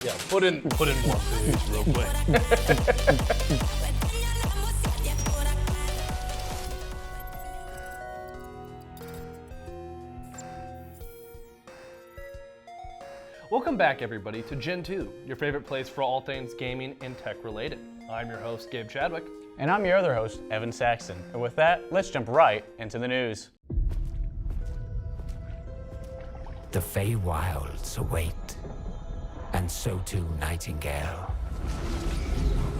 Yeah, put in more foods real quick. Welcome back, everybody, to Gentoo, your favorite place for all things gaming and tech related. I'm your host, Gabe Chadwick. And I'm your other host, Evan Saxton. And with that, let's jump right into the news. The Feywilds await, and so too Nightingale.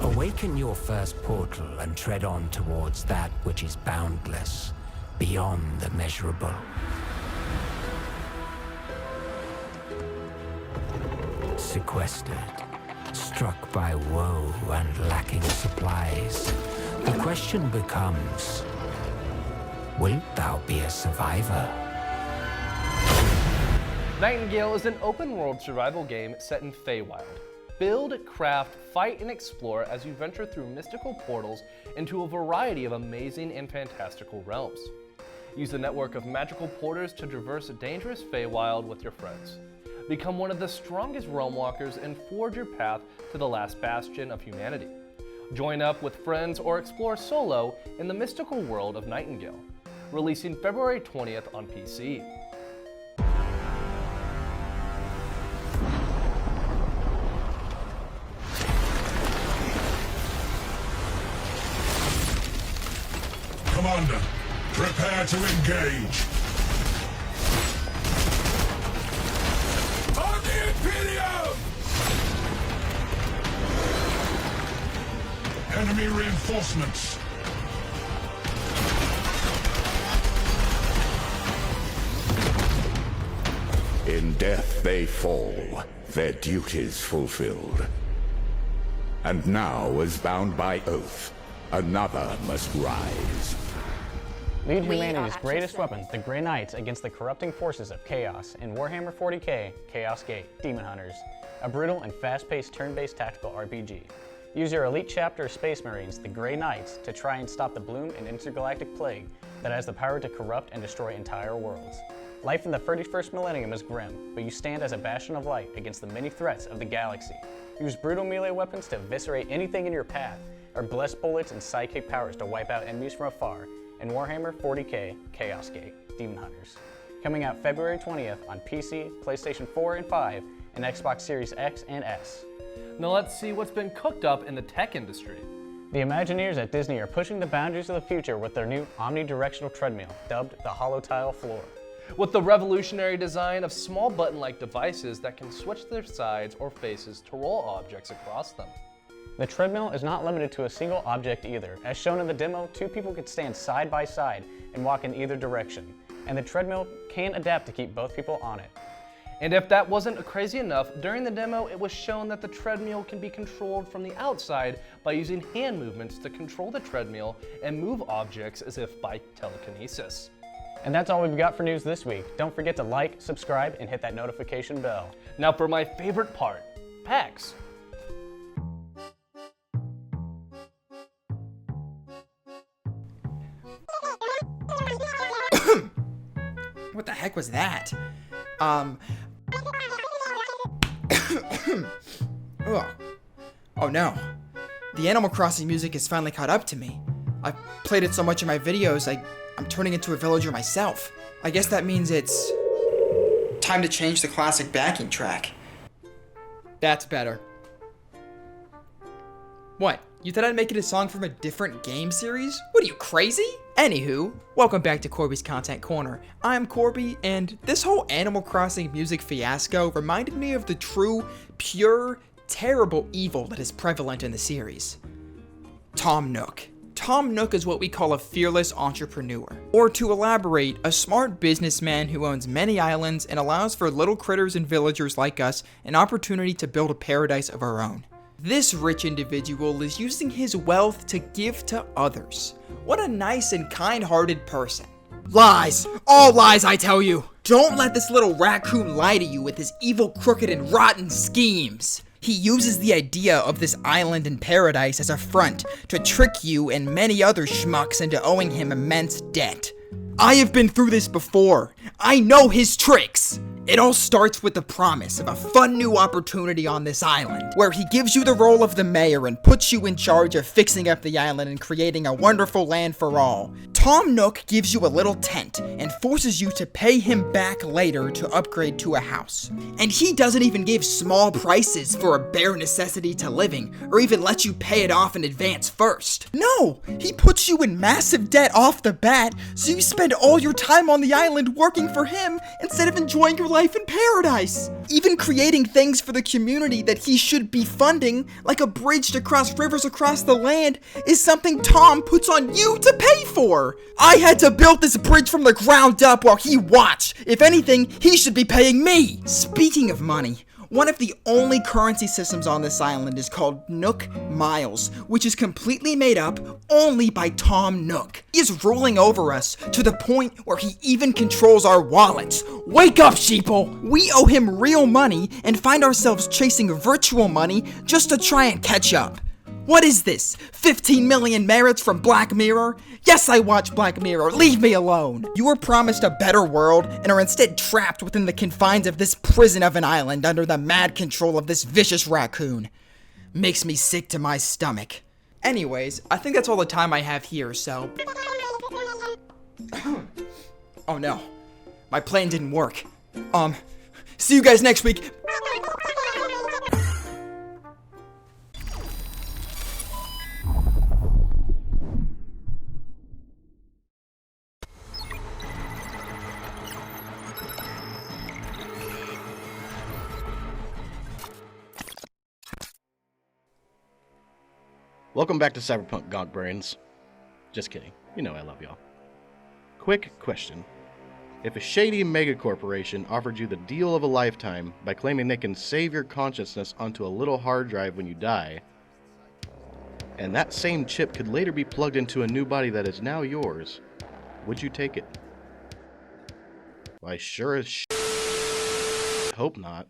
Awaken your first portal and tread on towards that which is boundless, beyond the measurable. Sequestered, struck by woe and lacking supplies, the question becomes, wilt thou be a survivor? Nightingale is an open-world survival game set in Feywild. Build, craft, fight, and explore as you venture through mystical portals into a variety of amazing and fantastical realms. Use the network of magical porters to traverse dangerous Feywild with your friends. Become one of the strongest realm walkers and forge your path to the last bastion of humanity. Join up with friends or explore solo in the mystical world of Nightingale. Releasing February 20th on PC. Commander, prepare to engage. On the Imperium! Enemy reinforcements. In death they fall, their duties fulfilled. And now, as bound by oath, another must rise. Lead humanity's greatest weapon, the Grey Knights, against the corrupting forces of chaos in Warhammer 40k, Chaos Gate, Demon Hunters, a brutal and fast-paced turn-based tactical RPG. Use your elite chapter of Space Marines, the Grey Knights, to try and stop the Bloom and intergalactic plague that has the power to corrupt and destroy entire worlds. Life in the 31st millennium is grim, but you stand as a bastion of light against the many threats of the galaxy. Use brutal melee weapons to eviscerate anything in your path, or blessed bullets and sidekick powers to wipe out enemies from afar in Warhammer 40k, Chaos Gate, Demon Hunters. Coming out February 20th on PC, PlayStation 4 and 5, and Xbox Series X and S. Now let's see what's been cooked up in the tech industry. The Imagineers at Disney are pushing the boundaries of the future with their new omnidirectional treadmill, dubbed the Holotile floor. With the revolutionary design of small button-like devices that can switch their sides or faces to roll objects across them. The treadmill is not limited to a single object either. As shown in the demo, two people could stand side by side and walk in either direction, and the treadmill can adapt to keep both people on it. And if that wasn't crazy enough, during the demo it was shown that the treadmill can be controlled from the outside by using hand movements to control the treadmill and move objects as if by telekinesis. And that's all we've got for news this week. Don't forget to like, subscribe, and hit that notification bell. Now for my favorite part, PAX. What the heck was that? Oh no. The Animal Crossing music has finally caught up to me. I've played it so much in my videos, I'm turning into a villager myself. I guess that means it's time to change the classic backing track. That's better. What? You thought I'd make it a song from a different game series? What are you, crazy? Anywho, welcome back to Corby's Content Corner. I'm Corby, and this whole Animal Crossing music fiasco reminded me of the true, pure, terrible evil that is prevalent in the series. Tom Nook. Tom Nook is what we call a fearless entrepreneur. Or to elaborate, a smart businessman who owns many islands and allows for little critters and villagers like us an opportunity to build a paradise of our own. This rich individual is using his wealth to give to others. What a nice and kind-hearted person. Lies! All lies, I tell you! Don't let this little raccoon lie to you with his evil, crooked, and rotten schemes. He uses the idea of this island in paradise as a front to trick you and many other schmucks into owing him immense debt. I have been through this before. I know his tricks. It all starts with the promise of a fun new opportunity on this island, where he gives you the role of the mayor and puts you in charge of fixing up the island and creating a wonderful land for all. Tom Nook gives you a little tent and forces you to pay him back later to upgrade to a house. And he doesn't even give small prices for a bare necessity to living, or even let you pay it off in advance first. No, he puts you in massive debt off the bat, so you spend all your time on the island working for him instead of enjoying your life in paradise. Even creating things for the community that he should be funding, like a bridge to cross rivers across the land, is something Tom puts on you to pay for. I had to build this bridge from the ground up while he watched. If anything, he should be paying me. Speaking of money, one of the only currency systems on this island is called Nook Miles, which is completely made up only by Tom Nook. He is ruling over us to the point where he even controls our wallets. Wake up, sheeple! We owe him real money and find ourselves chasing virtual money just to try and catch up. What is this? 15 million merits from Black Mirror? Yes, I watch Black Mirror. Leave me alone. You were promised a better world and are instead trapped within the confines of this prison of an island under the mad control of this vicious raccoon. Makes me sick to my stomach. Anyways, I think that's all the time I have here, so... Oh no. My plan didn't work. See you guys next week. Welcome back to Cyberpunk Gonk Brains. Just kidding. You know I love y'all. Quick question. If a shady megacorporation offered you the deal of a lifetime by claiming they can save your consciousness onto a little hard drive when you die, and that same chip could later be plugged into a new body that is now yours, would you take it? Why, sure as hope not.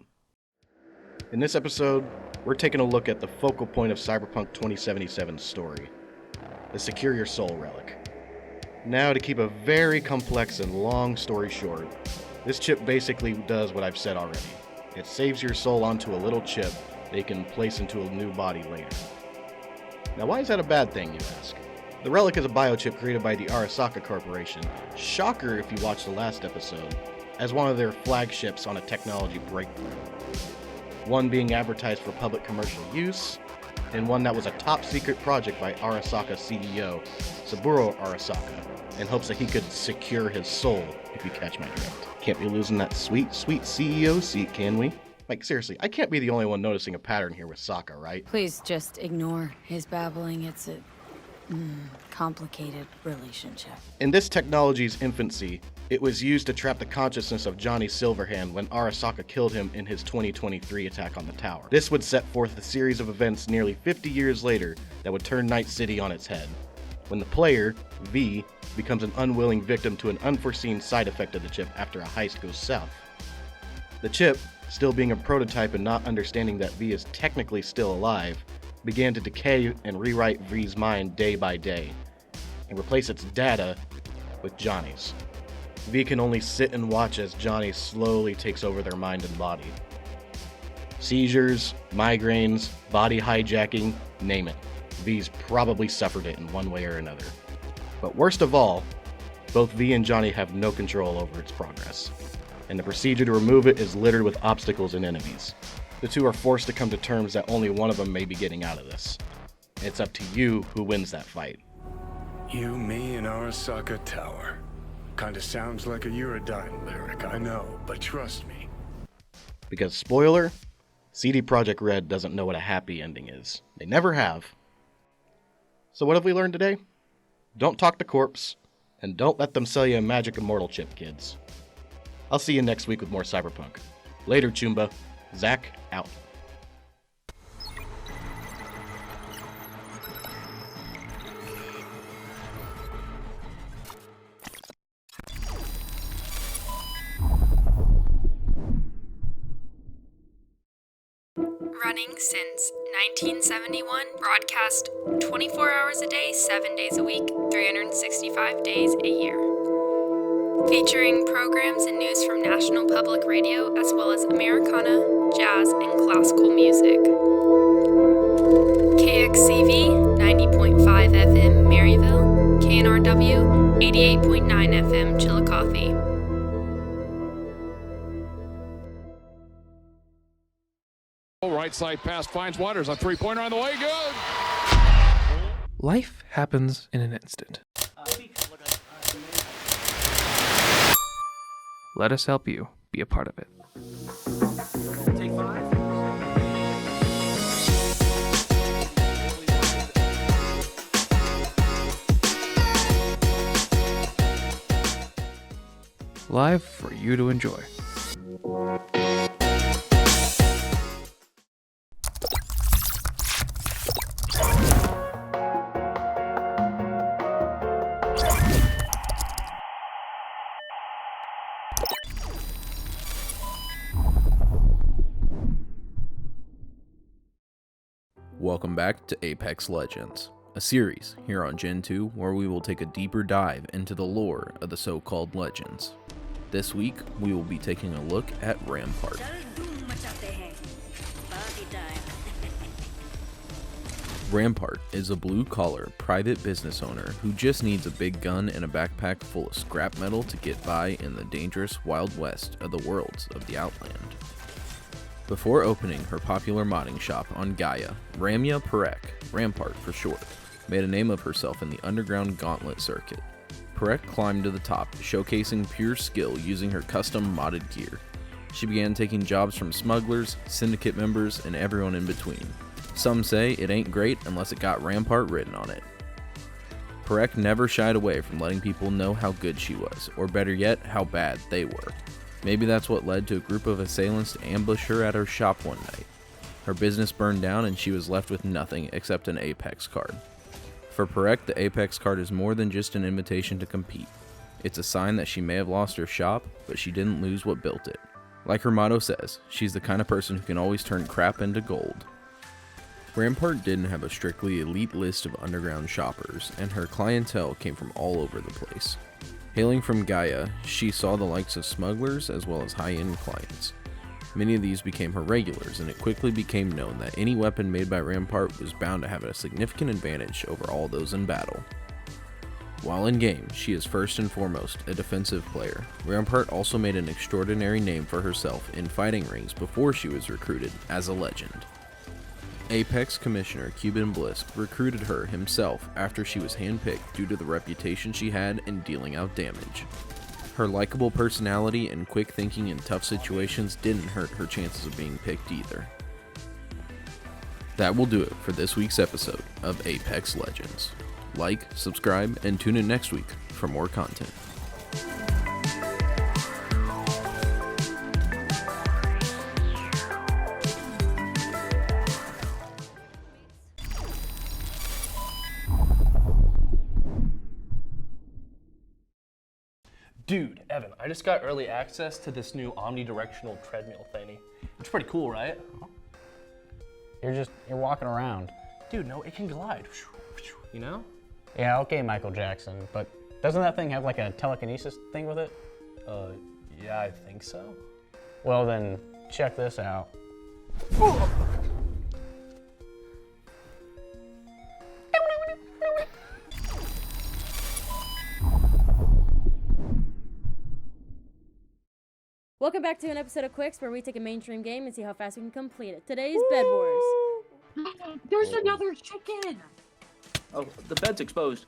In this episode, we're taking a look at the focal point of Cyberpunk 2077's story, the Secure Your Soul relic. Now, to keep a very complex and long story short, this chip basically does what I've said already. It saves your soul onto a little chip that you can place into a new body later. Now, why is that a bad thing, you ask? The relic is a biochip created by the Arasaka Corporation. Shocker if you watched the last episode, as one of their flagships on a technology breakthrough. One being advertised for public commercial use, and one that was a top-secret project by Arasaka CEO, Saburo Arasaka, in hopes that he could secure his soul, if you catch my drift. Can't be losing that sweet, sweet CEO seat, can we? Like, seriously, I can't be the only one noticing a pattern here with Sokka, right? Please just ignore his babbling. It's a complicated relationship. In this technology's infancy, it was used to trap the consciousness of Johnny Silverhand when Arasaka killed him in his 2023 attack on the tower. This would set forth a series of events nearly 50 years later that would turn Night City on its head, when the player, V, becomes an unwilling victim to an unforeseen side effect of the chip after a heist goes south. The chip, still being a prototype and not understanding that V is technically still alive, began to decay and rewrite V's mind day by day, and replace its data with Johnny's. V can only sit and watch as Johnny slowly takes over their mind and body. Seizures, migraines, body hijacking, name it. V's probably suffered it in one way or another. But worst of all, both V and Johnny have no control over its progress, and the procedure to remove it is littered with obstacles and enemies. The two are forced to come to terms that only one of them may be getting out of this. It's up to you who wins that fight. You, me, and Arasaka Tower. Kinda sounds like a Eurodyne lyric, I know, but trust me. Because, spoiler, CD Projekt Red doesn't know what a happy ending is. They never have. So what have we learned today? Don't talk to corpse, and don't let them sell you a magic immortal chip, kids. I'll see you next week with more Cyberpunk. Later, Chumba. Zach, out. Running since 1971, broadcast 24 hours a day, 7 days a week, 365 days a year. featuring programs and news from National Public Radio, as well as Americana, jazz, and classical music. KXCV 90.5 FM Maryville, KNRW 88.9 FM Chillicothe. Right side pass finds Waters. A three-pointer on the way. Good. Life happens in an instant. Let us help you be a part of it. Take 5. Live for you to enjoy. Welcome back to Apex Legends, a series here on Gentoo where we will take a deeper dive into the lore of the so-called legends. This week, we will be taking a look at Rampart. Rampart is a blue-collar, private business owner who just needs a big gun and a backpack full of scrap metal to get by in the dangerous Wild West of the worlds of the Outland. Before opening her popular modding shop on Gaia, Ramya Parekh, Rampart for short, made a name of herself in the underground gauntlet circuit. Parekh climbed to the top, showcasing pure skill using her custom modded gear. She began taking jobs from smugglers, syndicate members, and everyone in between. Some say it ain't great unless it got Rampart written on it. Parekh never shied away from letting people know how good she was, or better yet, how bad they were. Maybe that's what led to a group of assailants to ambush her at her shop one night. Her business burned down and she was left with nothing except an Apex card. For Parekh, the Apex card is more than just an invitation to compete. It's a sign that she may have lost her shop, but she didn't lose what built it. Like her motto says, she's the kind of person who can always turn crap into gold. Rampart didn't have a strictly elite list of underground shoppers, and her clientele came from all over the place. Hailing from Gaia, she saw the likes of smugglers as well as high-end clients. Many of these became her regulars, and it quickly became known that any weapon made by Rampart was bound to have a significant advantage over all those in battle. While in-game, she is first and foremost a defensive player. Rampart also made an extraordinary name for herself in fighting rings before she was recruited as a legend. Apex Commissioner Cuban Bliss recruited her himself after she was handpicked due to the reputation she had in dealing out damage. Her likable personality and quick thinking in tough situations didn't hurt her chances of being picked either. That will do it for this week's episode of Apex Legends. Like, subscribe, and tune in next week for more content. Dude, Evan, I just got early access to this new omnidirectional treadmill thingy. It's pretty cool, right? You're walking around. Dude, no, it can glide. You know? Yeah, okay, Michael Jackson, but doesn't that thing have like a telekinesis thing with it? Yeah, I think so. Well then, check this out. Welcome back to an episode of Quix, where we take a mainstream game and see how fast we can complete it. Today's Bed Wars. There's another chicken! Oh, the bed's exposed.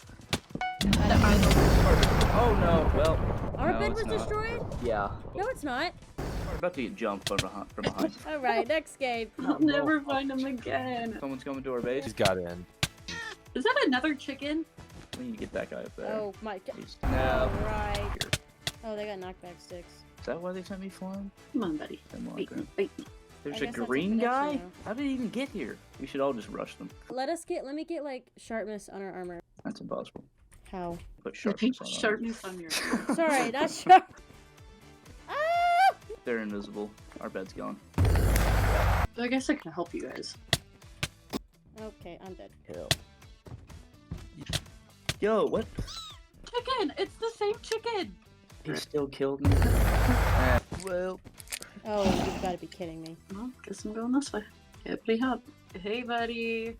Oh no, well. Our no, bed it's was not. destroyed? Yeah. No, it's not. We're about to get jumped from behind. Alright, next game. I'll never find him again. Someone's coming to our base. He's got in. Is that another chicken? We need to get that guy up there. Oh my god. No. Alright. Oh, they got knockback sticks. Is that why they sent me flying? Come on, buddy. Bait me, bait me. There's I a guess that's green a guy? connection How did he even get here? We should all just rush them. Let me get like sharpness on our armor. That's impossible. How? Put sharpness on Sharpness on your Sorry, not sharp. Ah! They're invisible. Our bed's gone. I guess I can help you guys. Okay, I'm dead. Yo, what? Chicken! It's the same chicken! He still killed me. Well. Oh, you've got to be kidding me. Well, guess I'm going this way. Hippity hop. Hey, buddy.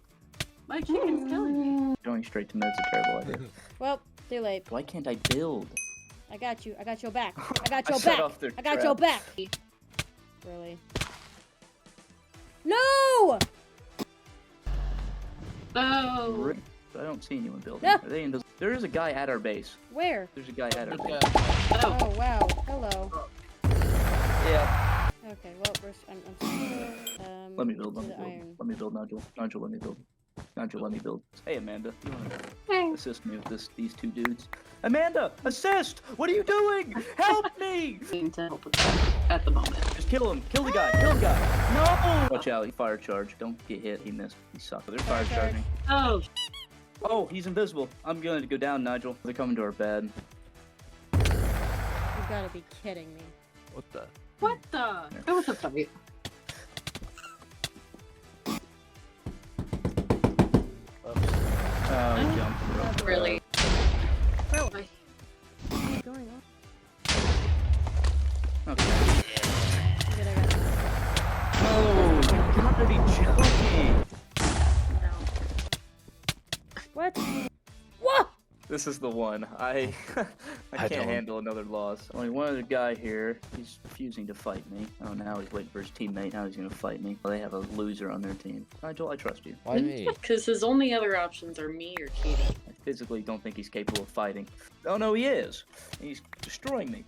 My chicken's killing me. Going straight to med's a terrible idea. Well, too late. Why can't I build? I got you. I got your back. I got I your set back. off their I got your trap. back. Really? No! Oh. I don't see anyone building. No. Are they invisible? There is a guy at our base. Where? There's a guy at our base. Oh, wow. Hello. Yeah. Okay, well, I'm Let me build. Let to me the build. iron. Let me build, Nigel. Nigel, let me build. Nigel, let me build. Hey, Amanda. You wanna assist me with these two dudes? Amanda, assist! What are you doing? Help me! To help with that at the moment. Just kill him. Kill the guy. Kill the guy. No! Watch out. Fire charge. Don't get hit. He missed. He sucked. They're fire charging. Oh. Oh, he's invisible. I'm going to go down, Nigel. They're coming to our bed. You've got to be kidding me. What the? What the? Go with the fight. Oh, he jumped. Really? Bro, what is going on? Okay. Good, I got you. Oh, you gotta be joking. What? What? This is the one. I can't handle another loss. Only one other guy here. He's refusing to fight me. Oh, now he's waiting for his teammate. Now he's gonna fight me. They have a loser on their team. Nigel, I trust you. Why me? Because his only other options are me or Katie. I physically don't think he's capable of fighting. Oh no, he is. He's destroying me.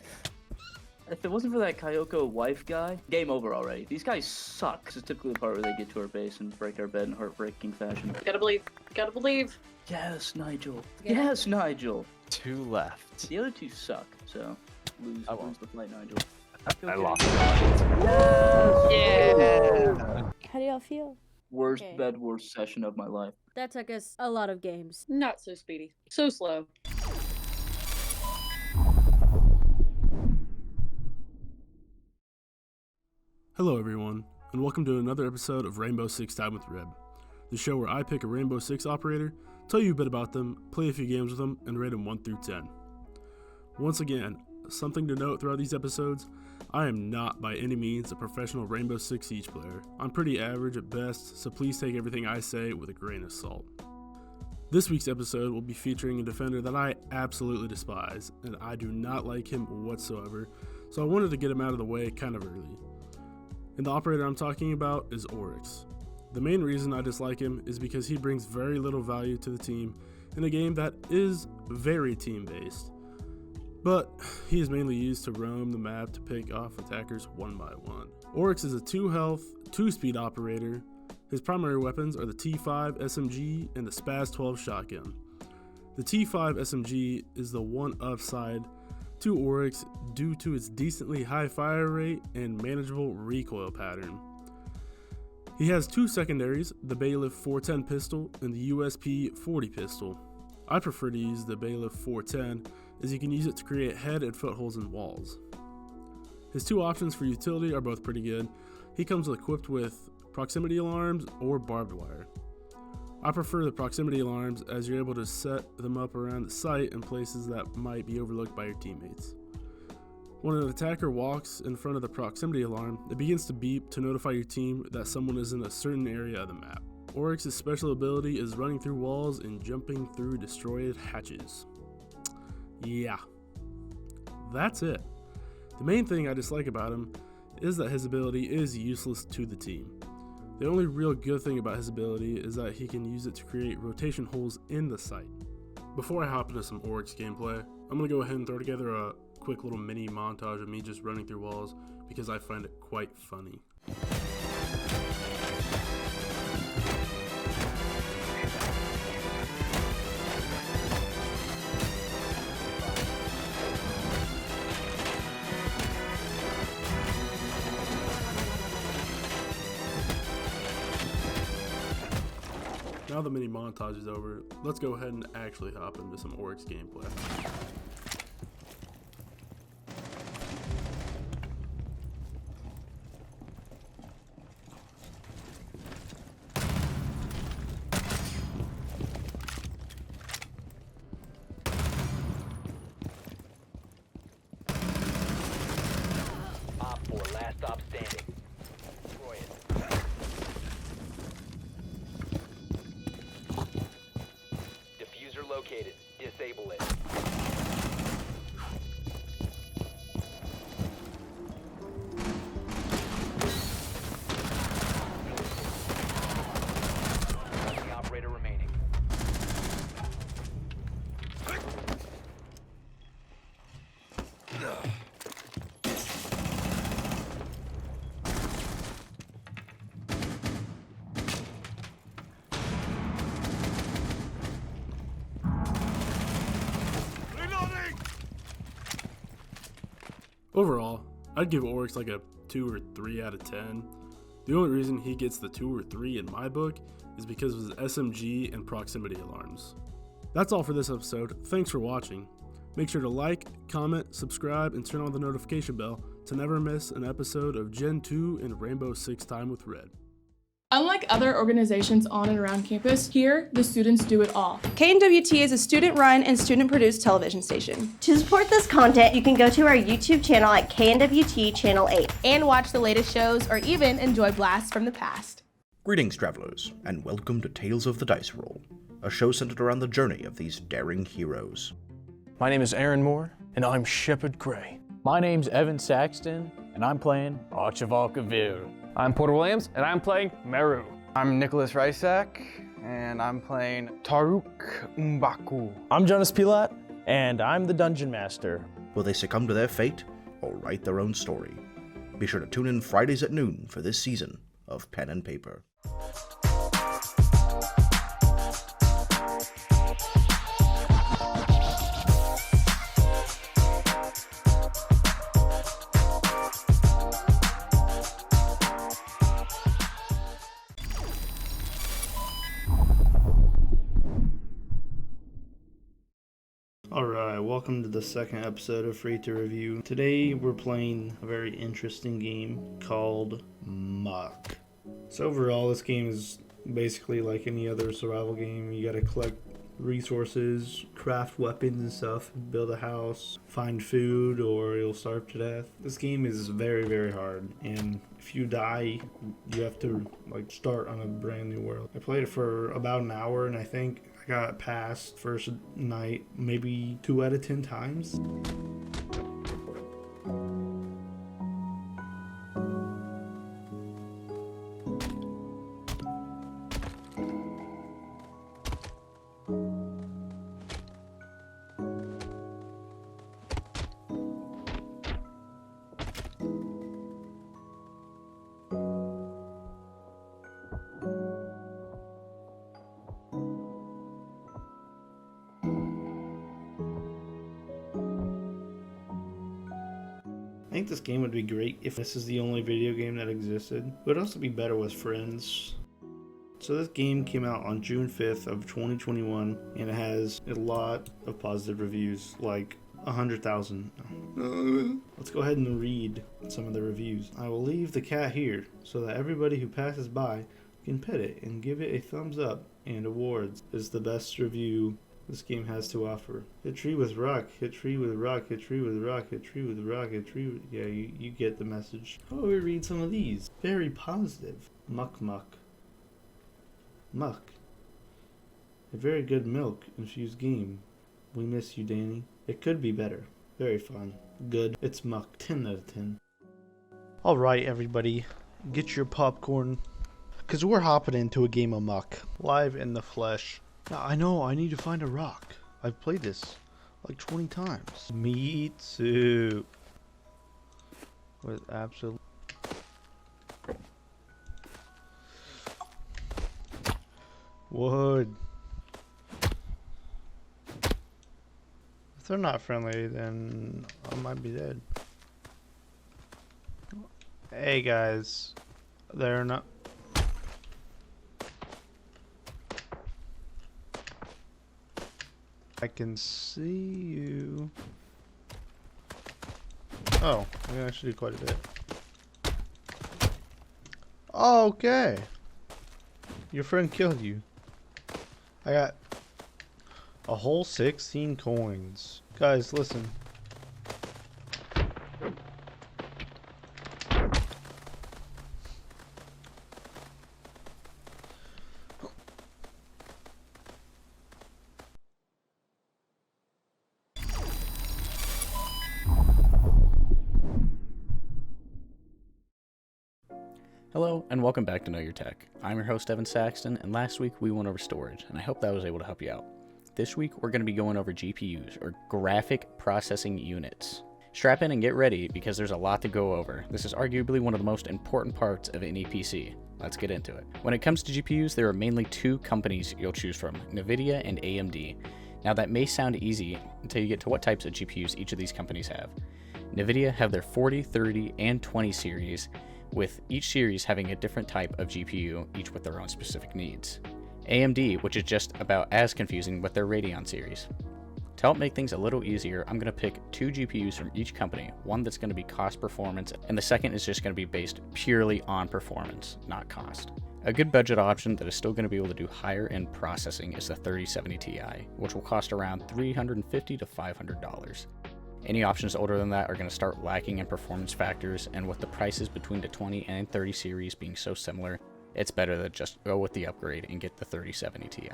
If it wasn't for that Kyoko wife guy, game over already. These guys suck. This is typically the part where they get to our base and break our bed in heartbreaking fashion. Gotta believe. Gotta believe. Yes, Nigel. Yeah. Yes, Nigel. 2 left. The other two suck, so lose the fight, Nigel. I lost. Yeah. How do y'all feel? Worst Okay. bed wars session of my life. That took us a lot of games. Not so speedy. So slow. Hello everyone, and welcome to another episode of Rainbow Six Time with Reb, the show where I pick a Rainbow Six operator, tell you a bit about them, play a few games with them, and rate them 1 through 10. Once again, something to note throughout these episodes, I am not by any means a professional Rainbow Six Siege player. I'm pretty average at best, so please take everything I say with a grain of salt. This week's episode will be featuring a defender that I absolutely despise, and I do not like him whatsoever, so I wanted to get him out of the way kind of early. And the operator I'm talking about is Oryx. The main reason I dislike him is because he brings very little value to the team in a game that is very team-based. But he is mainly used to roam the map to pick off attackers one by one. Oryx is a 2-health, 2-speed operator. His primary weapons are the T5 SMG and the Spaz 12 shotgun. The T5 SMG is the one upside to Oryx due to its decently high fire rate and manageable recoil pattern. He has 2 secondaries, the Bailiff 410 pistol and the USP 40 pistol. I prefer to use the Bailiff 410 as you can use it to create head and footholds in walls. His 2 options for utility are both pretty good. He comes equipped with proximity alarms or barbed wire. I prefer the proximity alarms as you're able to set them up around the site in places that might be overlooked by your teammates. When an attacker walks in front of the proximity alarm, it begins to beep to notify your team that someone is in a certain area of the map. Oryx's special ability is running through walls and jumping through destroyed hatches. Yeah, that's it. The main thing I dislike about him is that his ability is useless to the team. The only real good thing about his ability is that he can use it to create rotation holes in the site. Before I hop into some Oryx gameplay, I'm going to go ahead and throw together a quick little mini montage of me just running through walls because I find it quite funny. Now the mini montage is over, let's go ahead and actually hop into some Oryx gameplay. located. Disable it. One operator remaining. Overall, I'd give Oryx like a 2 or 3 out of 10. The only reason he gets the 2 or 3 in my book is because of his SMG and proximity alarms. That's all for this episode. Thanks for watching. Make sure to like, comment, subscribe, and turn on the notification bell to never miss an episode of Gentoo and Rainbow Six Time with Red. Unlike other organizations on and around campus, here, the students do it all. KNWT is a student-run and student-produced television station. To support this content, you can go to our YouTube channel at KNWT Channel 8. And watch the latest shows or even enjoy blasts from the past. Greetings, travelers, and welcome to Tales of the Dice Roll, a show centered around the journey of these daring heroes. My name is Aaron Moore, and I'm Shepard Gray. My name's Evan Saxton, and I'm playing Archibald Kavir. I'm Porter Williams, and I'm playing Meru. I'm Nicholas Rysak, and I'm playing Taruk M'Baku. I'm Jonas Pilat, and I'm the Dungeon Master. Will they succumb to their fate, or write their own story? Be sure to tune in Fridays at noon for this season of Pen and Paper. Alright, welcome to the second episode of Free to Review. Today we're playing a very interesting game called Muck. So overall, this game is basically like any other survival game. You gotta collect resources, craft weapons and stuff, build a house, find food, or you'll starve to death. This game is very, very hard, and if you die, you have to start on a brand new world. I played it for about an hour, and I think I got past first night maybe 2 out of 10 times. I think this game would be great if this is the only video game that existed. It would also be better with friends. So this game came out on June 5th of 2021, and it has a lot of positive reviews, like 100,000. Let's go ahead and read some of the reviews. I will leave the cat here so that everybody who passes by can pet it and give it a thumbs up and awards. It's the best review this game has to offer. Hit tree with rock, hit tree with rock, hit tree with rock, hit tree with rock, hit tree with... Yeah, you get the message. How about we read some of these? Very positive. Muck muck. Muck. A very good milk infused game. We miss you, Danny. It could be better. Very fun. Good. It's Muck. 10 out of 10. Alright, everybody. Get your popcorn. Because we're hopping into a game of Muck. Live in the flesh. Now, I know, I need to find a rock. I've played this like 20 times. Me too. With absolute... Wood. If they're not friendly, then I might be dead. Hey guys. They're not... I can see you. Oh, we can actually do quite a bit. Okay. Your friend killed you. I got a whole 16 coins. Guys, listen. Hello, and welcome back to Know Your Tech. I'm your host, Evan Saxton, and last week we went over storage, and I hope that was able to help you out. This week we're going to be going over GPUs, or Graphic Processing Units. Strap in and get ready, because there's a lot to go over. This is arguably one of the most important parts of any PC. Let's get into it. When it comes to GPUs, there are mainly two companies you'll choose from, NVIDIA and AMD. Now that may sound easy until you get to what types of GPUs each of these companies have. NVIDIA have their 40, 30, and 20 series, with each series having a different type of GPU, each with their own specific needs. AMD, which is just about as confusing with their Radeon series. To help make things a little easier, I'm going to pick two GPUs from each company, one that's going to be cost performance, and the second is just going to be based purely on performance, not cost. A good budget option that is still going to be able to do higher end processing is the 3070 Ti, which will cost around $350 to $500. Any options older than that are going to start lacking in performance factors, and with the prices between the 20 and 30 series being so similar, it's better to just go with the upgrade and get the 3070 Ti.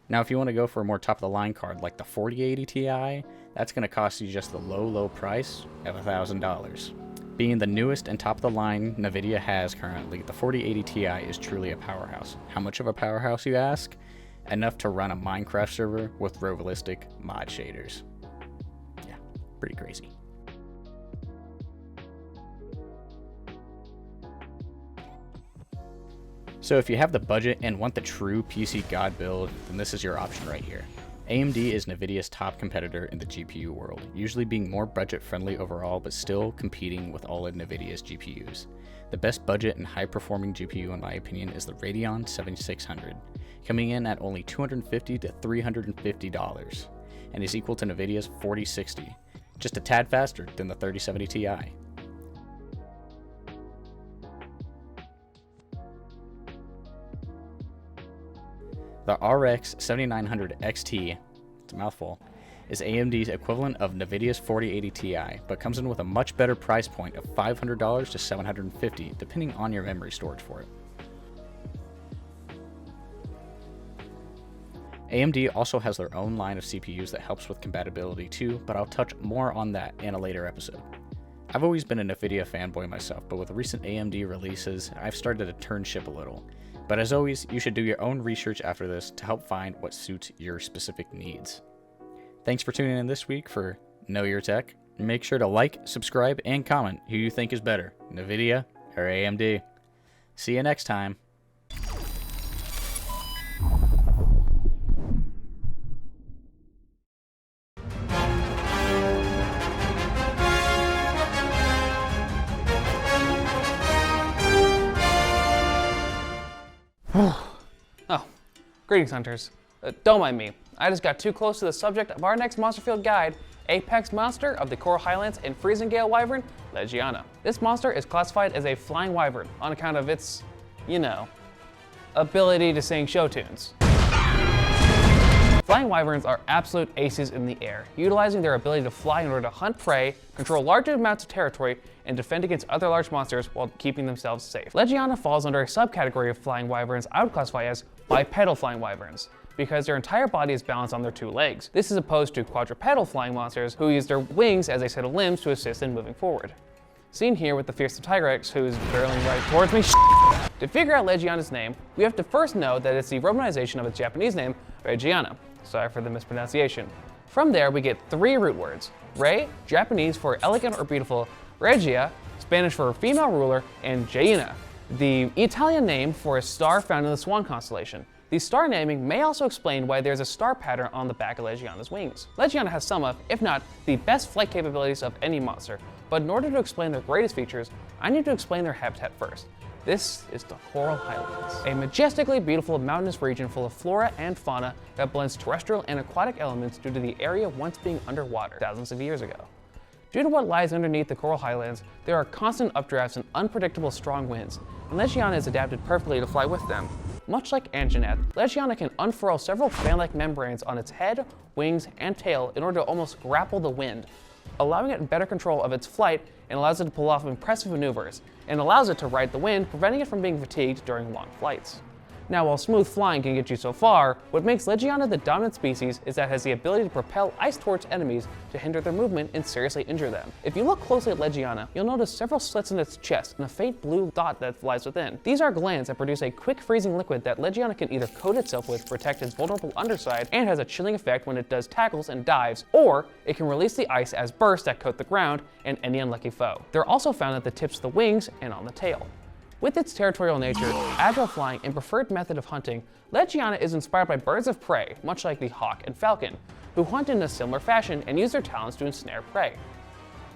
Now if you want to go for a more top of the line card like the 4080 Ti, that's going to cost you just the low price of $1,000. Being the newest and top of the line NVIDIA has currently, the 4080 Ti is truly a powerhouse. How much of a powerhouse, you ask? Enough to run a Minecraft server with realistic mod shaders. Yeah, pretty crazy. So if you have the budget and want the true PC God build, then this is your option right here. AMD is NVIDIA's top competitor in the GPU world, usually being more budget friendly overall, but still competing with all of NVIDIA's GPUs. The best budget and high performing GPU in my opinion is the Radeon 7600, coming in at only $250 to $350, and is equal to NVIDIA's 4060, just a tad faster than the 3070 Ti. The RX 7900 XT, it's a mouthful, is AMD's equivalent of NVIDIA's 4080 Ti, but comes in with a much better price point of $500 to $750, depending on your memory storage for it. AMD also has their own line of CPUs that helps with compatibility too, but I'll touch more on that in a later episode. I've always been an NVIDIA fanboy myself, but with recent AMD releases, I've started to turn ship a little. But as always, you should do your own research after this to help find what suits your specific needs. Thanks for tuning in this week for Know Your Tech. Make sure to like, subscribe, and comment who you think is better, NVIDIA or AMD. See you next time. Oh, greetings hunters. Don't mind me, I just got too close to the subject of our next monster field guide, Apex monster of the Coral Highlands and Freezing Gale Wyvern, Legiana. This monster is classified as a flying wyvern on account of its, ability to sing show tunes. Flying wyverns are absolute aces in the air, utilizing their ability to fly in order to hunt prey, control large amounts of territory, and defend against other large monsters while keeping themselves safe. Legiana falls under a subcategory of flying wyverns I would classify as bipedal flying wyverns, because their entire body is balanced on their two legs. This is opposed to quadrupedal flying monsters who use their wings as a set of limbs to assist in moving forward. Seen here with the fearsome Tigrex who is barreling right towards me. To figure out Legiana's name, we have to first know that it's the romanization of its Japanese name, Regiana. Sorry for the mispronunciation. From there, we get three root words. Re, Japanese for elegant or beautiful, Regia, Spanish for female ruler, and Jaina, the Italian name for a star found in the Swan constellation. The star naming may also explain why there's a star pattern on the back of Legiana's wings. Legiana has some of, if not, the best flight capabilities of any monster, but in order to explain their greatest features, I need to explain their habitat first. This is the Coral Highlands, a majestically beautiful mountainous region full of flora and fauna that blends terrestrial and aquatic elements due to the area once being underwater thousands of years ago. Due to what lies underneath the Coral Highlands, there are constant updrafts and unpredictable strong winds, and Legiana is adapted perfectly to fly with them. Much like Anjanath, Legiana can unfurl several fan-like membranes on its head, wings, and tail in order to almost grapple the wind, allowing it better control of its flight and allows it to pull off impressive maneuvers, and allows it to ride the wind, preventing it from being fatigued during long flights. Now, while smooth flying can get you so far, what makes Legiana the dominant species is that it has the ability to propel ice towards enemies to hinder their movement and seriously injure them. If you look closely at Legiana, you'll notice several slits in its chest and a faint blue dot that lies within. These are glands that produce a quick freezing liquid that Legiana can either coat itself with to protect its vulnerable underside and has a chilling effect when it does tackles and dives, or it can release the ice as bursts that coat the ground and any unlucky foe. They're also found at the tips of the wings and on the tail. With its territorial nature, agile flying, and preferred method of hunting, Legiana is inspired by birds of prey, much like the hawk and falcon, who hunt in a similar fashion and use their talons to ensnare prey.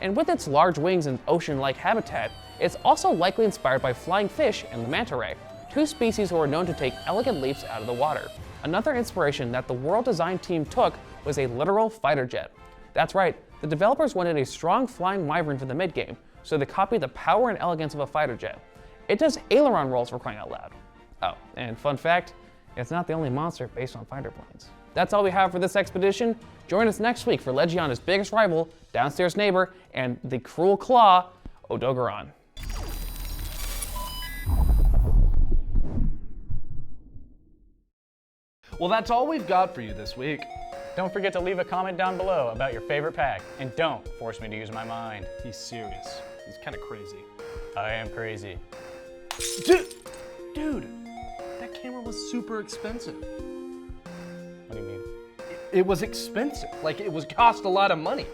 And with its large wings and ocean-like habitat, it's also likely inspired by flying fish and the manta ray, two species who are known to take elegant leaps out of the water. Another inspiration that the World Design team took was a literal fighter jet. That's right, the developers wanted a strong flying wyvern for the mid-game, so they copied the power and elegance of a fighter jet. It does aileron rolls for crying out loud. Oh, and fun fact, it's not the only monster based on fighter planes. That's all we have for this expedition. Join us next week for Legiana's biggest rival, downstairs neighbor, and the cruel claw, Odogaron. Well, that's all we've got for you this week. Don't forget to leave a comment down below about your favorite pack, and don't force me to use my mind. He's serious. He's kind of crazy. I am crazy. Dude, that camera was super expensive. What do you mean? It was expensive. Like, it was cost a lot of money.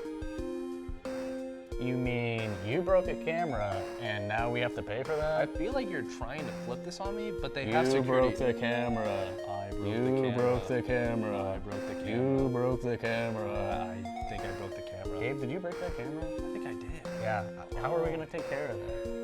You mean you broke a camera and now we have to pay for that? I feel like you're trying to flip this on me, but they have security. You broke the camera. I broke the camera. You broke the camera. I broke the camera. You broke the camera. I think I broke the camera. Gabe, did you break that camera? I think I did. Yeah. How are we gonna take care of that?